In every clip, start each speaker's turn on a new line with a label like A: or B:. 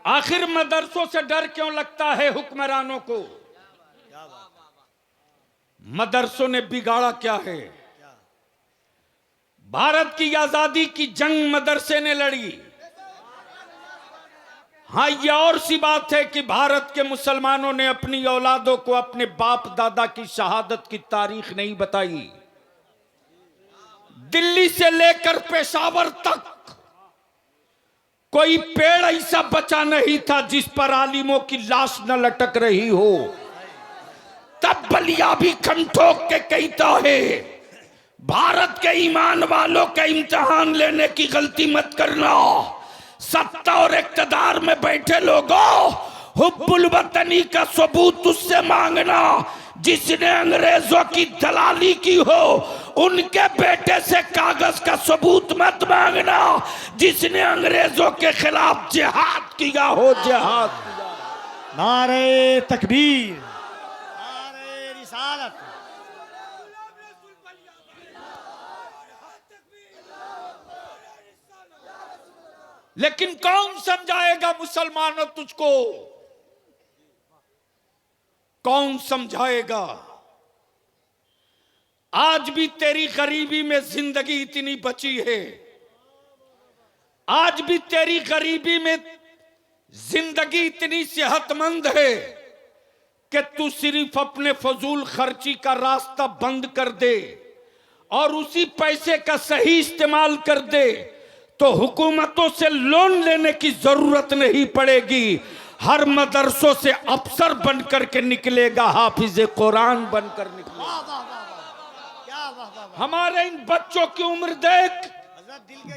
A: आखिर मदरसों से डर क्यों लगता है हुक्मरानों को? मदरसों ने बिगाड़ा क्या है? भारत की आजादी की जंग मदरसे ने लड़ी। हाँ, यह और सी बात है कि भारत के मुसलमानों ने अपनी औलादों को अपने बाप दादा की शहादत की तारीख नहीं बताई। दिल्ली से लेकर पेशावर तक कोई पेड़ ऐसा बचा नहीं था जिस पर आलिमों की लाश न लटक रही हो। तब बलिया भी खम ठोक के कहता है, भारत के ईमान वालों का इम्तिहान लेने की गलती मत करना। सत्ता और इक़्तिदार में बैठे लोगों, हुब्बुल वतनी का सबूत उससे मांगना जिसने अंग्रेजों की दलाली की हो। उनके बेटे से कागज का सबूत मत मांगना जिसने अंग्रेजों के खिलाफ जिहाद किया हो। जिहाद
B: नारे तकबीर, नारे रिसालत।
A: लेकिन कौन समझाएगा मुसलमानों तुझको? कौन समझाएगा? आज भी तेरी गरीबी में जिंदगी इतनी बची है। आज भी तेरी गरीबी में जिंदगी इतनी सेहतमंद है कि तू सिर्फ अपने फजूल खर्ची का रास्ता बंद कर दे और उसी पैसे का सही इस्तेमाल कर दे तो हुकूमतों से लोन लेने की जरूरत नहीं पड़ेगी। हर मदरसों से अफसर बनकर के निकलेगा, हाफिज कुरान बनकर निकलेगा। हमारे इन बच्चों की उम्र देख,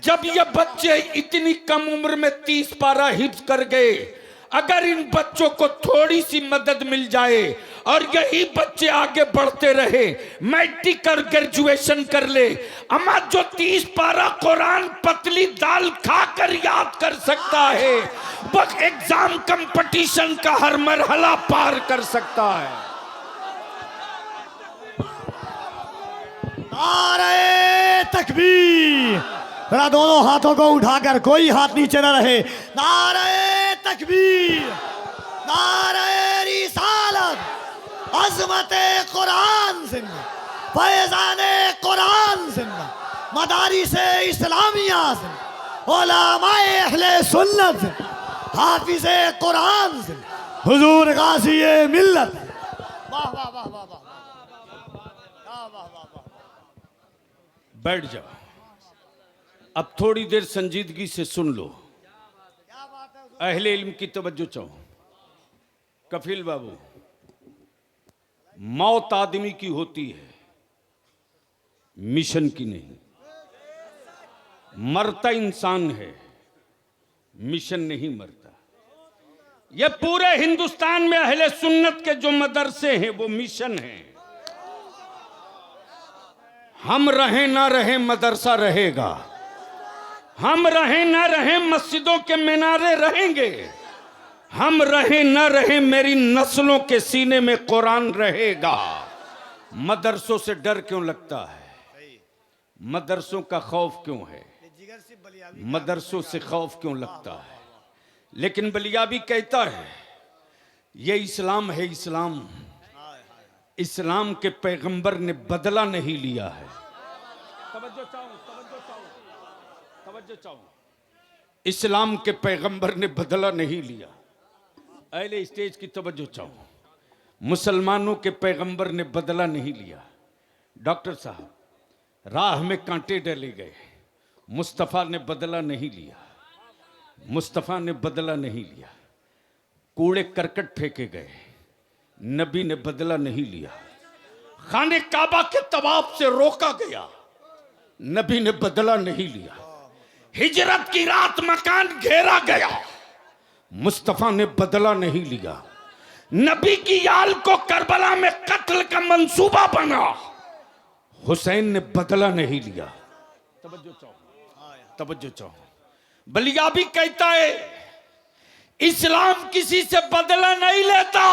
A: जब ये बच्चे इतनी कम उम्र में 30 पारा हिफ्ज कर गए, अगर इन बच्चों को थोड़ी सी मदद मिल जाए और यही बच्चे आगे बढ़ते रहे, मैट्रिक और ग्रेजुएशन कर ले, अम्मा जो 30 पारा कुरान पतली दाल खाकर याद कर सकता है, वो एग्जाम कंपटीशन का हर मरहला पार कर सकता है।
B: नारे तकबीर, जरा दोनों हाथों को उठाकर, कोई हाथ नीचे न रहे। नारे तकबीर, नारे रिसालत, अज़मते कुरान जिंदा, फैज़ाने कुरान जिंदा, मदारिसे इस्लामिया जिंदा, उलमाए अहले सुन्नत जिंदा, हाफिज़े कुरान जिंदा, हुजूर गाज़िए मिल्लत। वाह वाह वाह वाह वाह,
A: बैठ जाओ, अब थोड़ी देर संजीदगी से सुन लो। अहले इल्म की तवज्जो चाहो। कफील बाबू, मौत आदमी की होती है, मिशन की नहीं। मरता इंसान है, मिशन नहीं मरता। ये पूरे हिंदुस्तान में अहले सुन्नत के जो मदरसे हैं वो मिशन हैं। हम रहें ना रहें मदरसा रहेगा, हम रहें ना रहें मस्जिदों के मीनारे रहेंगे, हम रहें ना रहें मेरी नस्लों के सीने में कुरान रहेगा। मदरसों से डर क्यों लगता है? मदरसों का खौफ क्यों है? मदरसों से खौफ क्यों लगता है? लेकिन बलियाबी कहता है ये इस्लाम है। इस्लाम, इस्लाम के पैगंबर ने बदला नहीं लिया है। तवज्जो चाहो, तवज्जो चाहो, तवज्जो चाहो। इस्लाम के पैगंबर ने बदला नहीं लिया। अहले स्टेज की तवज्जो चाहो। मुसलमानों के पैगंबर ने बदला नहीं लिया। डॉक्टर साहब, राह में कांटे डाले गए, मुस्तफ़ा ने बदला नहीं लिया। मुस्तफ़ा ने बदला नहीं लिया। कूड़े करकट फेंके गए, नबी ने बदला नहीं लिया। खाने काबा के तवाफ से रोका गया, नबी ने बदला नहीं लिया। हिजरत की रात मकान घेरा गया, मुस्तफा ने बदला नहीं लिया। नबी की याल को करबला में कत्ल का मंसूबा बना, हुसैन ने बदला नहीं लिया। तवज्जो चाहो, तवज्जो चाहो। बलियाबी कहता है इस्लाम किसी से बदला नहीं लेता,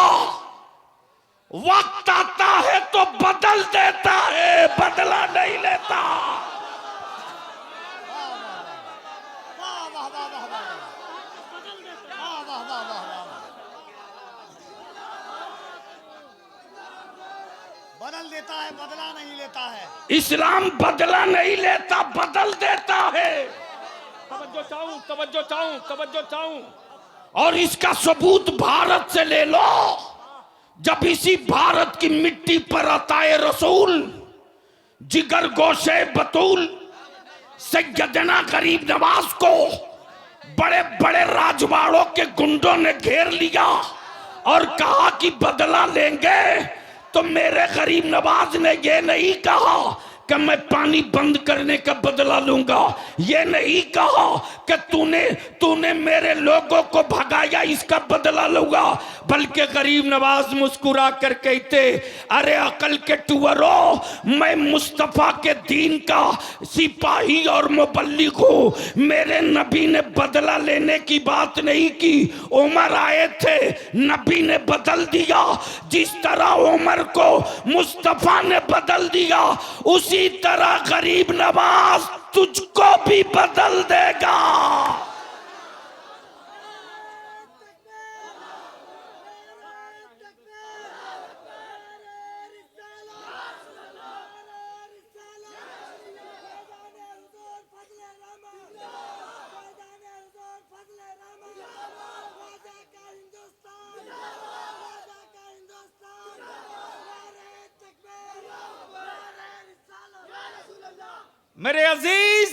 A: वक्त आता है तो बदल देता है, बदला नहीं लेता।
B: देता है, बदला नहीं लेता है।
A: इस्लाम बदला नहीं लेता, बदल देता है। तवज्जो चाहूं। और इसका सबूत भारत से ले लो। जब इसी भारत की मिट्टी पर अताए रसूल, जिगर गोशे बतूल सैयदना गरीब नवाज को बड़े बड़े राजवाड़ों के गुंडों ने घेर लिया और कहा कि बदला लेंगे, तो मेरे गरीब नवाज ने यह नहीं कहा कि मैं पानी बंद करने का बदला लूंगा, ये नहीं कहा कि तूने मेरे लोगों को भगाया, इसका बदला लूंगा, बल्कि गरीब नवाज मुस्कुरा कर कहते, अरे अकल के टुअरों, मैं मुस्तफा के दीन का सिपाही और मुबल्लिग हूं। मेरे नबी ने बदला लेने की बात नहीं की। उमर आए थे, नबी ने बदल दिया। जिस तरह उमर को मुस्तफा ने बदल दिया, उसी तरह गरीब नवाज तुझको भी बदल देगा। मेरे अजीज,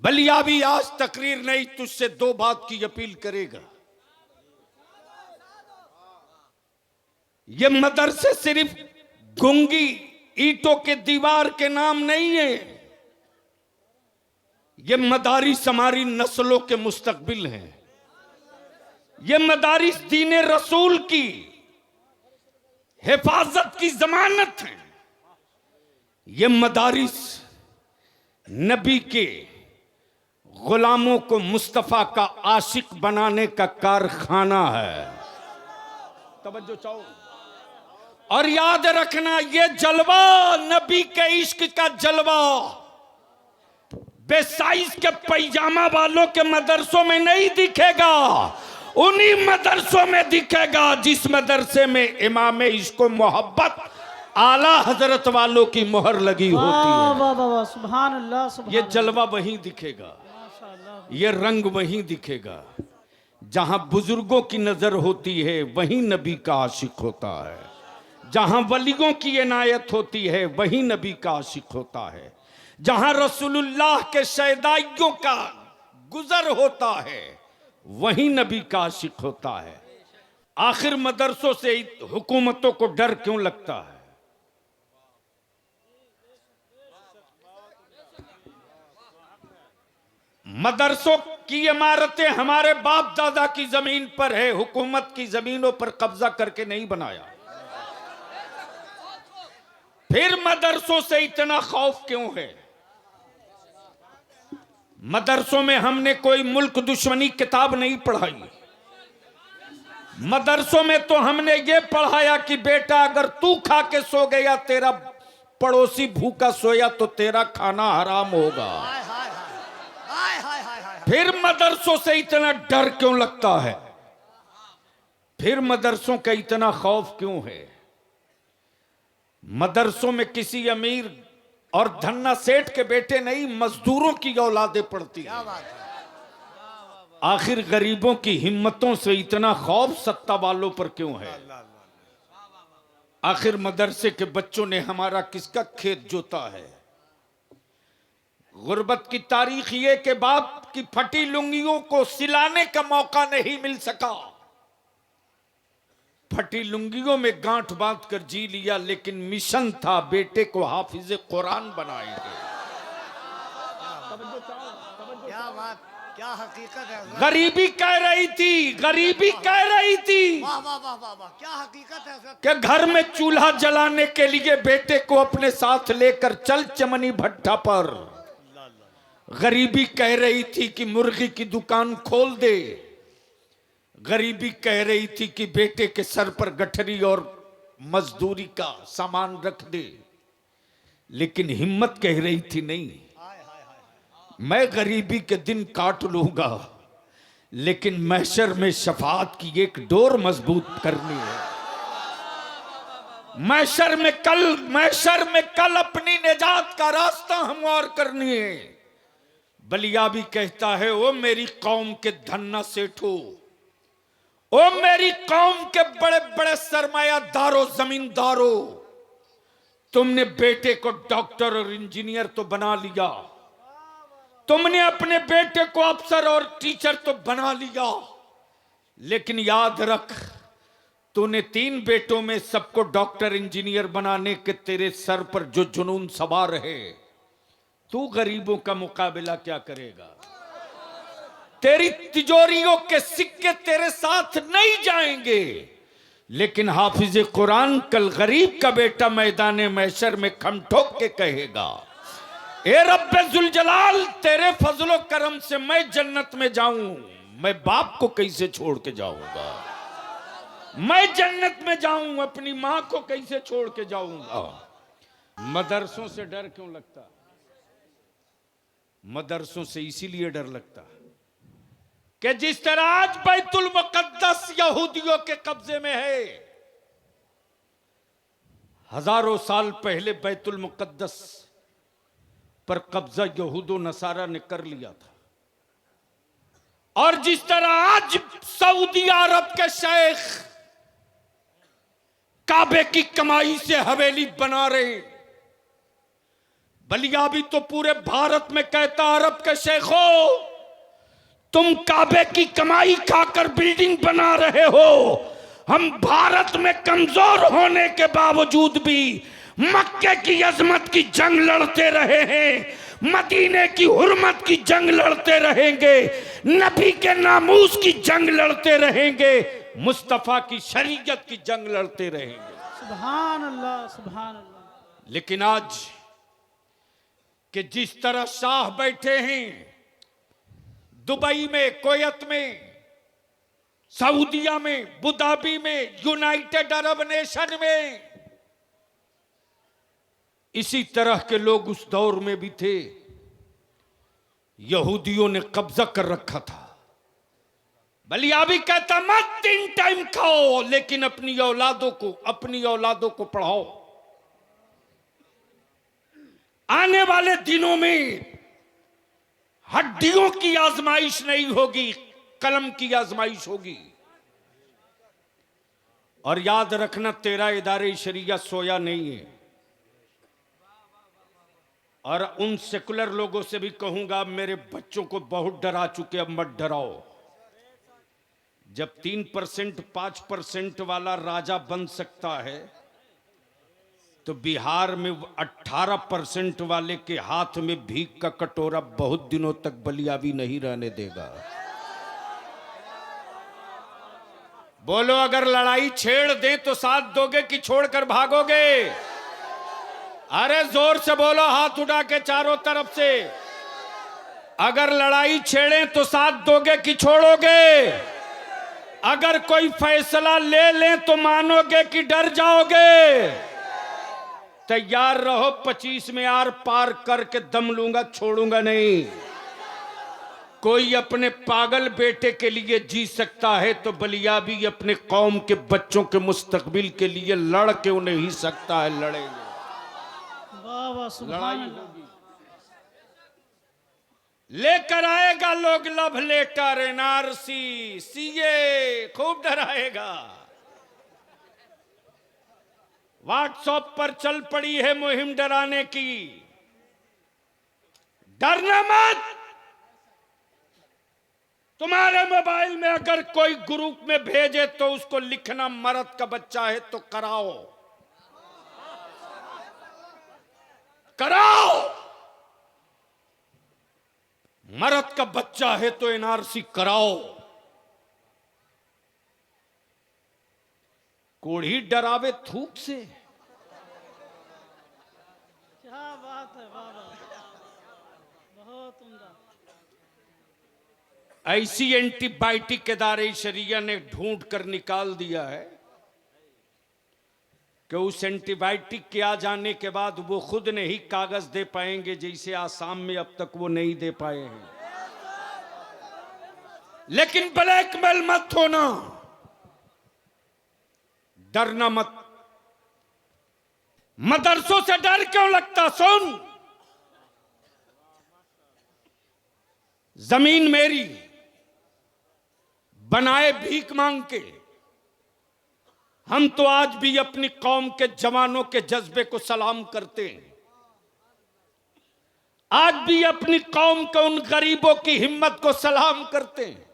A: बलिया भी आज तकरीर नहीं, तुझसे दो बात की अपील करेगा। ये मदरसे सिर्फ गूंगी ईंटों के दीवार के नाम नहीं है, ये मदारिस हमारी नस्लों के मुस्तकबिल हैं। ये मदारिस दीन रसूल की हिफाजत की जमानत है। ये मदारिस नबी के गुलामों को मुस्तफा का आशिक बनाने का कारखाना है। तवज्जो चाहो और याद रखना, ये जलवा नबी के इश्क का जलवा बेसाइज के पैजामा वालों के मदरसों में नहीं दिखेगा, उन्हीं मदरसों में दिखेगा जिस मदरसे में इमाम इश्क मोहब्बत आला हजरत वालों की मोहर लगी होती है।
C: सुभान अल्लाह, सुभान
A: ये जलवा वहीं दिखेगा, ये रंग वहीं दिखेगा। जहां बुजुर्गों की नजर होती है वहीं नबी का आशिक होता है। जहां वलियों की इनायत होती है वहीं नबी का आशिक होता है। जहां रसूलुल्लाह के शहदाइयों का गुजर होता है वहीं नबी का आशिक होता है। आखिर मदरसों से हुकूमतों को डर क्यों लगता है? मदरसों की इमारतें हमारे बाप दादा की जमीन पर है, हुकूमत की जमीनों पर कब्जा करके नहीं बनाया। फिर मदरसों से इतना खौफ क्यों है? मदरसों में हमने कोई मुल्क दुश्मनी किताब नहीं पढ़ाई। मदरसों में तो हमने ये पढ़ाया कि बेटा अगर तू खा के सो गया, तेरा पड़ोसी भूखा सोया तो तेरा खाना हराम होगा। फिर मदरसों से इतना डर क्यों लगता है? फिर मदरसों का इतना खौफ क्यों है? मदरसों में किसी अमीर और धन्ना सेठ के बेटे नहीं, मजदूरों की औलादें पढ़ती हैं। आखिर गरीबों की हिम्मतों से इतना खौफ सत्ता वालों पर क्यों है? आखिर मदरसे के बच्चों ने हमारा किसका खेत जोता है? गुर्बत की तारीख ये के बाप की फटी लुंगियों को सिलाने का मौका नहीं मिल सका। फटी लुंगियों में गांठ बांध कर जी लिया, लेकिन मिशन था बेटे को हाफिज कुरान बनाएंगे।
B: क्या बात, क्या हकीकत है।
A: गरीबी कह रही थी, गरीबी कह रही थी।
B: वाह वाह वाह वाह वाह, क्या हकीकत है
A: कि घर में चूल्हा जलाने के लिए बेटे को अपने साथ लेकर चल चमनी भट्टा पर। गरीबी कह रही थी कि मुर्गी की दुकान खोल दे। गरीबी कह रही थी कि बेटे के सर पर गठरी और मजदूरी का सामान रख दे। लेकिन हिम्मत कह रही थी नहीं, मैं गरीबी के दिन काट लूंगा, लेकिन महशर में शफाअत की एक डोर मजबूत करनी है। मैशर में कल अपनी निजात का रास्ता हमवार करनी है। बलिया भी कहता है, ओ मेरी कौम के धन्ना सेठो, ओ मेरी कौम के बड़े बड़े सरमायादारों, जमींदारों, तुमने बेटे को डॉक्टर और इंजीनियर तो बना लिया, तुमने अपने बेटे को अफसर और टीचर तो बना लिया, लेकिन याद रख, तूने 3 बेटों में सबको डॉक्टर इंजीनियर बनाने के तेरे सर पर जो जुनून सवार है, तू गरीबों का मुकाबला क्या करेगा? तेरी तिजोरियों के सिक्के तेरे साथ नहीं जाएंगे। लेकिन हाफिज कुरान कल गरीब का बेटा मैदान महशर में खम ठोक के कहेगा, ए रब्बे जुल जलाल, तेरे फजलो करम से मैं जन्नत में जाऊं, मैं बाप को कैसे छोड़ के जाऊंगा? मैं जन्नत में जाऊं, अपनी मां को कैसे छोड़ के जाऊंगा? मदरसों से डर क्यों लगता? मदरसों से इसीलिए डर लगता कि जिस तरह आज बैतुल मुकद्दस यहूदियों के कब्जे में है, हजारों साल पहले बैतुल मुकद्दस पर कब्जा यहूदो नसारा ने कर लिया था। और जिस तरह आज सऊदी अरब के शेख काबे की कमाई से हवेली बना रहे, बलिया भी तो पूरे भारत में कहता, अरब के शेखों, तुम काबे की कमाई खाकर बिल्डिंग बना रहे हो, हम भारत में कमजोर होने के बावजूद भी मक्के की अजमत की जंग लड़ते रहे हैं, मदीने की हुर्मत की जंग लड़ते रहेंगे, नबी के नामूस की जंग लड़ते रहेंगे, मुस्तफा की शरीयत की जंग लड़ते रहेंगे।
C: सुभान अल्लाह, सुभान अल्लाह।
A: लेकिन आज कि जिस तरह शाह बैठे हैं दुबई में, कुवैत में, सऊदिया में, अबुधाबी में, यूनाइटेड अरब नेशन में, इसी तरह के लोग उस दौर में भी थे। यहूदियों ने कब्जा कर रखा था। बलिया भी कहता, मत 3 टाइम खाओ, लेकिन अपनी औलादों को पढ़ाओ। आने वाले दिनों में हड्डियों की आजमाइश नहीं होगी, कलम की आजमाइश होगी। और याद रखना, तेरा इदारे शरिया सोया नहीं है। और उन सेकुलर लोगों से भी कहूंगा, मेरे बच्चों को बहुत डरा चुके, अब मत डराओ। जब 3% 5% वाला राजा बन सकता है, तो बिहार में 18% वाले के हाथ में भीख का कटोरा बहुत दिनों तक बलिया भी नहीं रहने देगा। बोलो, अगर लड़ाई छेड़ दे तो साथ दोगे कि छोड़कर भागोगे? अरे जोर से बोलो, हाथ उठा के चारों तरफ से। अगर लड़ाई छेड़े तो साथ दोगे कि छोड़ोगे? अगर कोई फैसला ले ले तो मानोगे कि डर जाओगे? तैयार रहो, 25 में आर पार करके दम लूंगा, छोड़ूंगा नहीं। कोई अपने पागल बेटे के लिए जी सकता है, तो बलिया भी अपने कौम के बच्चों के मुस्तकबिल के लिए लड़ क्यों नहीं सकता है? लड़ेंगे, लड़ाई होगी। लेकर आएगा लोग लव लेटर, एनआरसी, सीए, खूब डराएगा। व्हाट्सएप पर चल पड़ी है मुहिम डराने की। डरना मत। तुम्हारे मोबाइल में अगर कोई ग्रुप में भेजे तो उसको लिखना, मर्द का बच्चा है तो कराओ, कराओ। मर्द का बच्चा है तो एनआरसी कराओ। कोढ़ी डरावे थूक से।
C: क्या बात है बाबा, बहुत उम्दा।
A: ऐसी एंटीबायोटिक इदारे शरिया ने ढूंढ कर निकाल दिया है कि उस एंटीबायोटिक के आ जाने के बाद वो खुद नहीं कागज दे पाएंगे, जैसे आसाम में अब तक वो नहीं दे पाए हैं। लेकिन ब्लैकमेल मत होना, डरना मत। मदरसों से डर क्यों लगता? सुन, जमीन मेरी, बनाए भीख मांग के। हम तो आज भी अपनी कौम के जवानों के जज्बे को सलाम करते हैं। आज भी अपनी कौम के उन गरीबों की हिम्मत को सलाम करते हैं।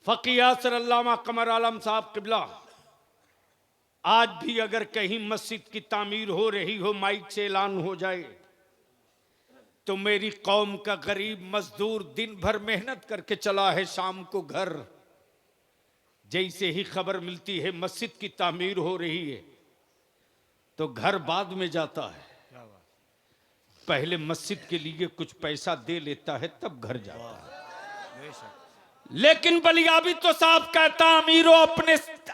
A: फकीह यासिर अल्लामा कमर आलम साहब किबला, आज भी अगर कहीं मस्जिद की तामीर हो रही हो, माइक से ऐलान हो जाए, तो मेरी कौम का गरीब मजदूर दिन भर मेहनत करके चला है, शाम को घर, जैसे ही खबर मिलती है मस्जिद की तामीर हो रही है तो घर बाद में जाता है। पहले मस्जिद के लिए कुछ पैसा दे लेता है, तब घर जाता है। लेकिन बलियाबी तो साहब कहता, अमीरों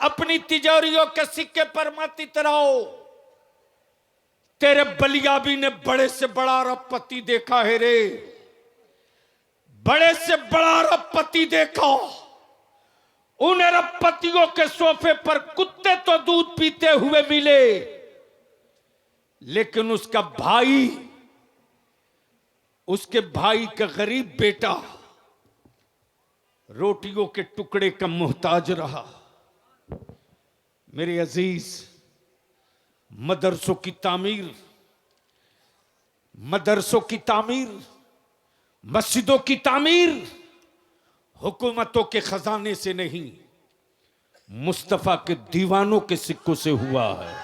A: अपनी तिजोरियों के सिक्के पर मत इतराओ। तेरे बलियाबी ने बड़े से बड़ा अरबपति देखा है रे, बड़े से बड़ा अरबपति देखा। उन अरबपतियों के सोफे पर कुत्ते तो दूध पीते हुए मिले, लेकिन उसके भाई का गरीब बेटा रोटियों के टुकड़े का मोहताज रहा। मेरे अजीज, मदरसों की तामीर, मस्जिदों की तामीर हुकूमतों के खजाने से नहीं, मुस्तफा के दीवानों के सिक्कों से हुआ है।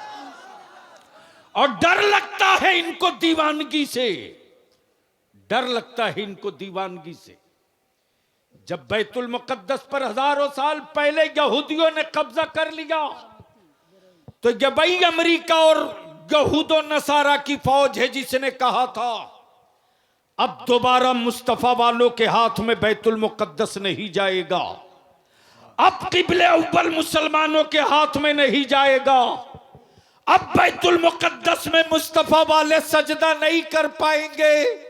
A: और डर लगता है इनको दीवानगी से, डर लगता है इनको दीवानगी से। जब बैतुल मुकद्दस पर हजारों साल पहले यहूदियों ने कब्जा कर लिया, तो ये भाई अमेरिका और यहूदो नसारा की फौज है जिसने कहा था अब दोबारा मुस्तफा वालों के हाथ में बैतुल मुकद्दस नहीं जाएगा, अब किबले अव्वल मुसलमानों के हाथ में नहीं जाएगा, अब बैतुल मुकद्दस में मुस्तफा वाले सजदा नहीं कर पाएंगे।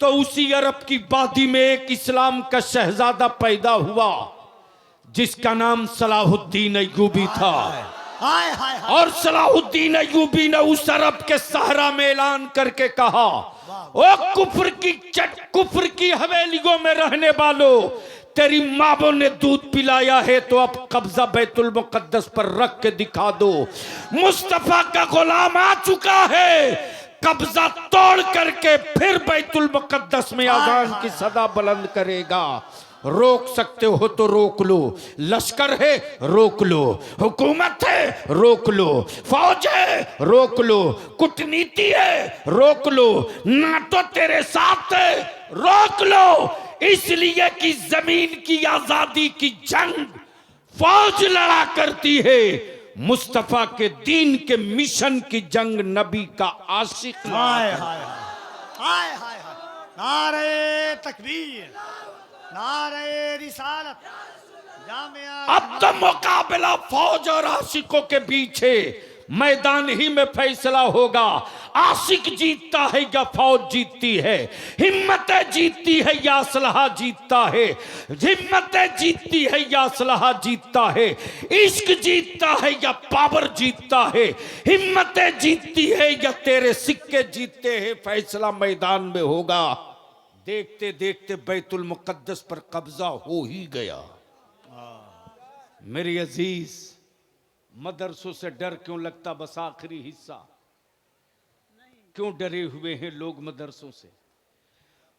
A: तो उसी अरब की वादी में एक इस्लाम का शहजादा पैदा हुआ जिसका नाम सलाहुद्दीन अय्यूबी था। और सलाहुद्दीन अय्यूबी ने उस अरब के सहरा में ऐलान करके कहा, ओ कुफ्र की हवेलियों में रहने वालों, तेरी माँ ने दूध पिलाया है तो अब कब्जा बैतुल मुकद्दस पर रख के दिखा दो। मुस्तफा का गुलाम आ चुका है, कब्जा तोड़ करके फिर बैतुल मुकद्दस में अजान की सदा बुलंद करेगा। रोक सकते हो तो रोक लो, लश्कर है रोक लो, हुकूमत है रोक लो, फौज है रोक लो, कूटनीति है रोक लो, नाटो तेरे साथ है रोक लो। इसलिए कि जमीन की आजादी की जंग फौज लड़ा करती है, मुस्तफा के दीन के मिशन की जंग नबी का आशिक।
B: हाय हाय हाय हाय, नारे तकबीर, नारे रिसालत, जामिया।
A: अब तो मुकाबला फौज और आशिकों के बीच है, मैदान ही में फैसला होगा। आशिक जीतता है या फौज जीतती है, हिम्मतें जीतती है या असलहा जीतता है, हिम्मतें जीतती है या असलहा जीतता है, इश्क जीतता है या पावर जीतता है, हिम्मतें जीतती है या तेरे सिक्के जीतते हैं। फैसला मैदान में होगा। देखते देखते बैतुल मुकद्दस पर कब्जा हो ही गया। मेरे अजीज, मदरसों से डर क्यों लगता? बस आखिरी हिस्सा, क्यों डरे हुए हैं लोग मदरसों से?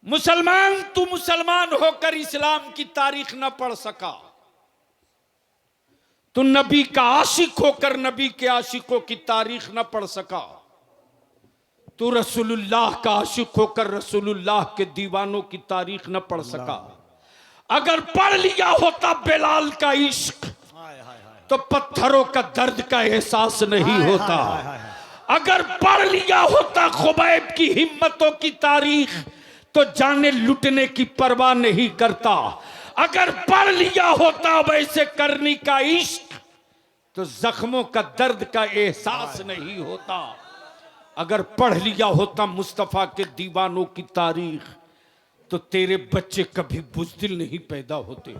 A: मुसलमान, तू मुसलमान होकर इस्लाम की तारीख न पढ़ सका, तू नबी का आशिक होकर नबी के आशिकों की तारीख न पढ़ सका, तू रसूलुल्लाह का आशिक होकर रसूलुल्लाह के दीवानों की तारीख न पढ़ सका। अगर पढ़ लिया होता बेलाल का इश्क तो पत्थरों का दर्द का एहसास नहीं होता। अगर पढ़ लिया होता खुबैब की हिम्मतों की तारीख तो जाने लुटने की परवाह नहीं करता। अगर पढ़ लिया होता वैसे करनी का इश्क तो जख्मों का दर्द का एहसास नहीं होता। अगर पढ़ लिया होता मुस्तफा के दीवानों की तारीख तो तेरे बच्चे कभी बुज़दिल नहीं पैदा होते।